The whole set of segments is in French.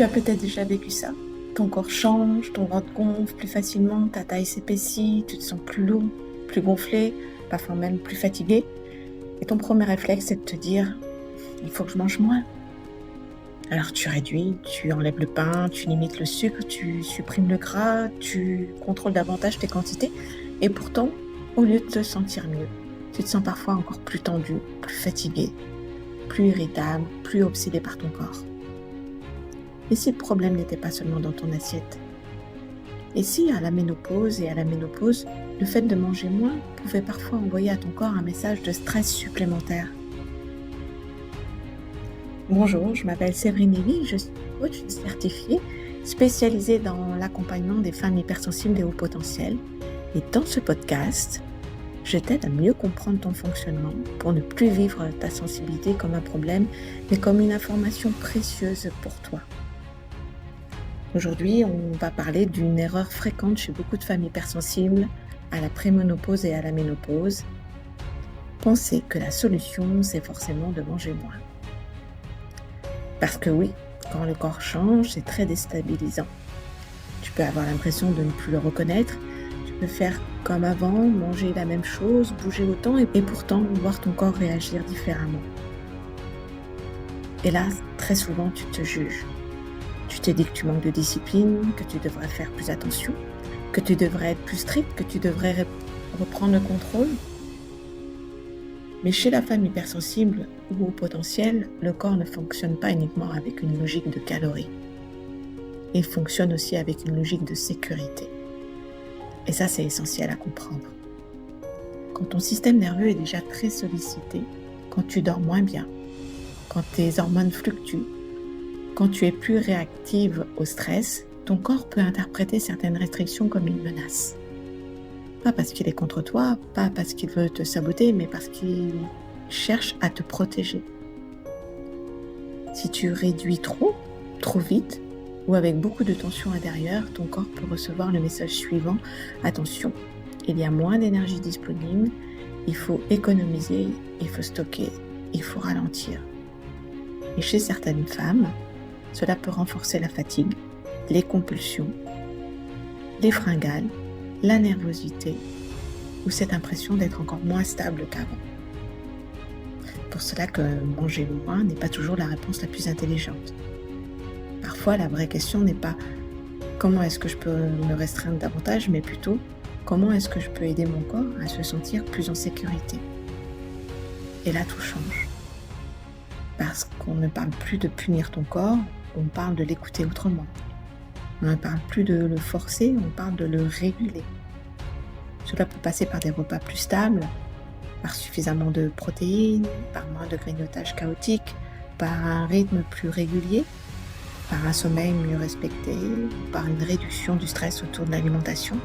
Tu as peut-être déjà vécu ça. Ton corps change, ton ventre gonfle plus facilement, ta taille s'épaissit, tu te sens plus lourd, plus gonflé, parfois même plus fatigué. Et ton premier réflexe, c'est de te dire « il faut que je mange moins ». Alors tu réduis, tu enlèves le pain, tu limites le sucre, tu supprimes le gras, tu contrôles davantage tes quantités. Et pourtant, au lieu de te sentir mieux, tu te sens parfois encore plus tendu, plus fatigué, plus irritable, plus obsédé par ton corps. Et si le problème n'était pas seulement dans ton assiette? Et si à la ménopause, le fait de manger moins pouvait parfois envoyer à ton corps un message de stress supplémentaire? Bonjour, je m'appelle Séverine Lévy, je suis coach certifiée spécialisée dans l'accompagnement des femmes hypersensibles et hauts potentiels. Et dans ce podcast, je t'aide à mieux comprendre ton fonctionnement pour ne plus vivre ta sensibilité comme un problème, mais comme une information précieuse pour toi. Aujourd'hui, on va parler d'une erreur fréquente chez beaucoup de femmes hypersensibles à la préménopause et à la ménopause. Penser que la solution, c'est forcément de manger moins. Parce que oui, quand le corps change, c'est très déstabilisant. Tu peux avoir l'impression de ne plus le reconnaître, tu peux faire comme avant, manger la même chose, bouger autant et pourtant voir ton corps réagir différemment. Et là, très souvent, tu te juges. Tu te dis que tu manques de discipline, que tu devrais faire plus attention, que tu devrais être plus strict, que tu devrais reprendre le contrôle. Mais chez la femme hypersensible ou au potentiel, le corps ne fonctionne pas uniquement avec une logique de calories. Il fonctionne aussi avec une logique de sécurité. Et ça, c'est essentiel à comprendre. Quand ton système nerveux est déjà très sollicité, quand tu dors moins bien, quand tes hormones fluctuent, quand tu es plus réactive au stress, ton corps peut interpréter certaines restrictions comme une menace. Pas parce qu'il est contre toi, pas parce qu'il veut te saboter, mais parce qu'il cherche à te protéger. Si tu réduis trop vite, ou avec beaucoup de tension intérieure, ton corps peut recevoir le message suivant. Attention, il y a moins d'énergie disponible, il faut économiser, il faut stocker, il faut ralentir. Et chez certaines femmes, cela peut renforcer la fatigue, les compulsions, les fringales, la nervosité ou cette impression d'être encore moins stable qu'avant. Pour cela que manger moins n'est pas toujours la réponse la plus intelligente. Parfois, la vraie question n'est pas comment est-ce que je peux me restreindre davantage, mais plutôt comment est-ce que je peux aider mon corps à se sentir plus en sécurité. Et là, tout change. Parce qu'on ne parle plus de punir ton corps, on parle de l'écouter autrement. On ne parle plus de le forcer, on parle de le réguler. Cela peut passer par des repas plus stables, par suffisamment de protéines, par moins de grignotage chaotique, par un rythme plus régulier, par un sommeil mieux respecté, par une réduction du stress autour de l'alimentation.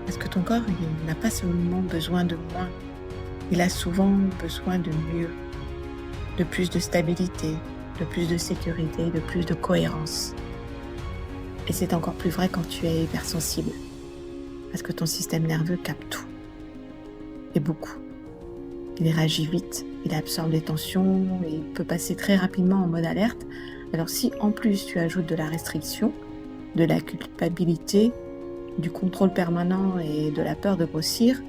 Parce que ton corps, il n'a pas seulement besoin de moins, il a souvent besoin de mieux, de plus de stabilité, de plus de sécurité, de plus de cohérence. Et c'est encore plus vrai quand tu es hypersensible, parce que ton système nerveux capte tout, et beaucoup. Il réagit vite, il absorbe les tensions, et il peut passer très rapidement en mode alerte. Alors si en plus tu ajoutes de la restriction, de la culpabilité, du contrôle permanent et de la peur de grossir,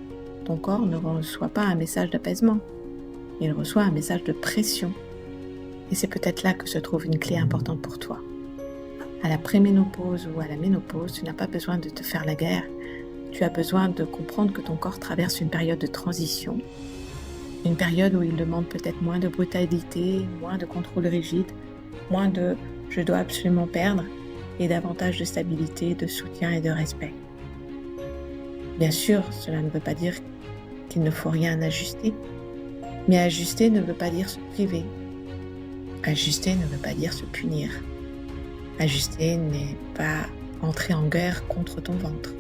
ton corps ne reçoit pas un message d'apaisement, il reçoit un message de pression. Et c'est peut-être là que se trouve une clé importante pour toi. À la préménopause ou à la ménopause, tu n'as pas besoin de te faire la guerre. Tu as besoin de comprendre que ton corps traverse une période de transition, une période où il demande peut-être moins de brutalité, moins de contrôle rigide, moins de « je dois absolument perdre » et davantage de stabilité, de soutien et de respect. Bien sûr, cela ne veut pas dire qu'il ne faut rien ajuster, mais ajuster ne veut pas dire se priver. Ajuster ne veut pas dire se punir. Ajuster n'est pas entrer en guerre contre ton ventre.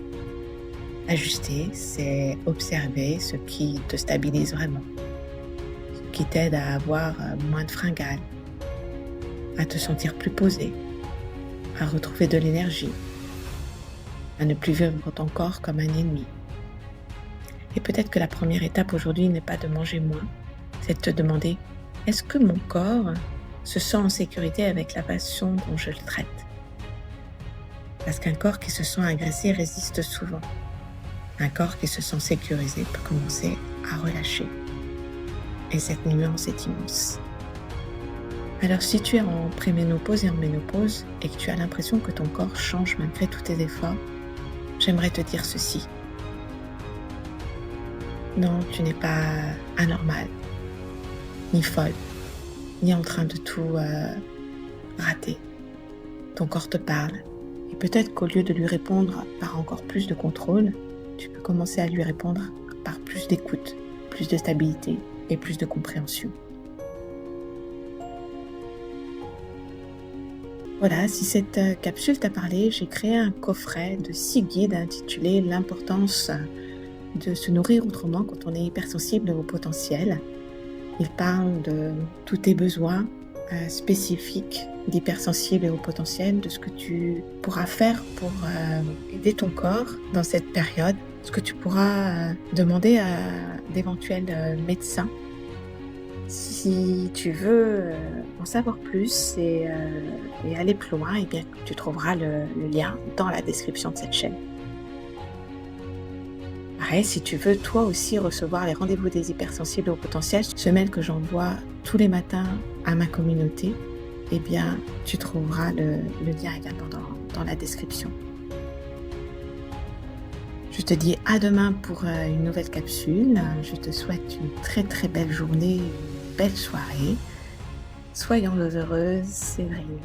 Ajuster, c'est observer ce qui te stabilise vraiment, ce qui t'aide à avoir moins de fringales, à te sentir plus posé, à retrouver de l'énergie, à ne plus vivre ton corps comme un ennemi. Et peut-être que la première étape aujourd'hui n'est pas de manger moins, c'est de te demander, est-ce que mon corps se sent en sécurité avec la façon dont je le traite. Parce qu'un corps qui se sent agressé résiste souvent. Un corps qui se sent sécurisé peut commencer à relâcher. Et cette nuance est immense. Alors si tu es en préménopause et en ménopause et que tu as l'impression que ton corps change malgré tous tes efforts, j'aimerais te dire ceci. Non, tu n'es pas anormale, ni folle, ni en train de tout rater. Ton corps te parle. Et peut-être qu'au lieu de lui répondre par encore plus de contrôle, tu peux commencer à lui répondre par plus d'écoute, plus de stabilité et plus de compréhension. Voilà, si cette capsule t'a parlé, j'ai créé un coffret de 6 guides intitulé « L'importance de se nourrir autrement quand on est hypersensible au potentiel ». Il parle de tous tes besoins spécifiques d'hypersensible et au potentiel, de ce que tu pourras faire pour aider ton corps dans cette période, ce que tu pourras demander à d'éventuels médecins. Si tu veux en savoir plus et aller plus loin, eh bien, tu trouveras le lien dans la description de cette chaîne. Pareil, si tu veux toi aussi recevoir les rendez-vous des hypersensibles au potentiel, ce mail que j'envoie tous les matins à ma communauté, eh bien, tu trouveras le lien également dans la description. Je te dis à demain pour une nouvelle capsule. Je te souhaite une très très belle journée, une belle soirée. Soyons heureuses, Séverine.